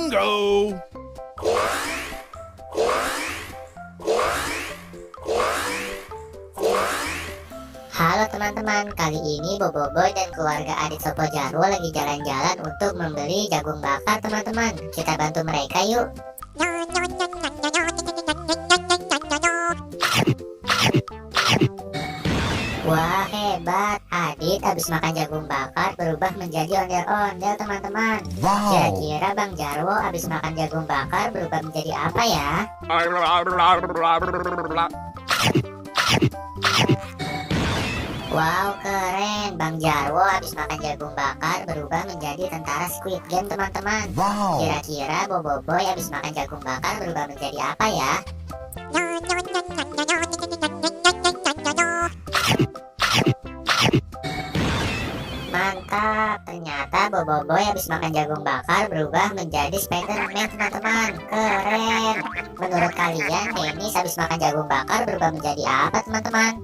Bingo! Halo teman-teman, kali ini Boboiboy dan keluarga Adit Sopo Jarwo lagi jalan-jalan untuk membeli jagung bakar teman-teman. Kita bantu mereka yuk. Wah hebat, Adit habis makan jagung bakar berubah menjadi ondel-ondel teman-teman. Wow. Kira-kira Bang Jarwo habis makan jagung bakar berubah menjadi apa ya? Wow keren, Bang Jarwo habis makan jagung bakar berubah menjadi tentara Squid Game teman-teman. Wow. Kira-kira Boboiboy habis makan jagung bakar berubah menjadi apa ya? Mantap, ternyata Boboiboy habis makan jagung bakar berubah menjadi Spider-Man teman-teman. Keren. Menurut kalian Dennis habis makan jagung bakar berubah menjadi apa teman-teman?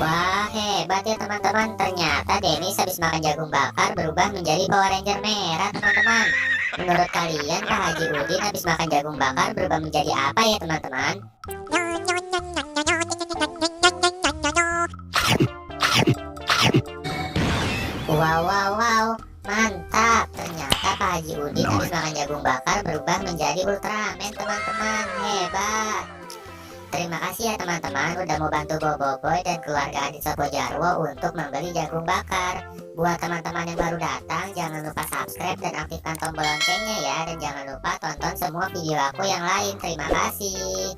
Wah hebat ya teman-teman, ternyata Dennis habis makan jagung bakar berubah menjadi Power Ranger merah teman-teman. Menurut kalian Pak Haji Udin habis makan jagung bakar berubah menjadi apa ya teman-teman? Wow, mantap, ternyata Pak Haji Udin habis makan jagung bakar berubah menjadi Ultraman teman-teman, hebat. Terima kasih ya teman-teman udah mau bantu Boboiboy dan keluarga Adit Sopo Jarwo untuk membeli jagung bakar. Buat teman-teman yang baru datang, jangan lupa subscribe dan aktifkan tombol loncengnya ya. Dan jangan lupa tonton semua video aku yang lain. Terima kasih.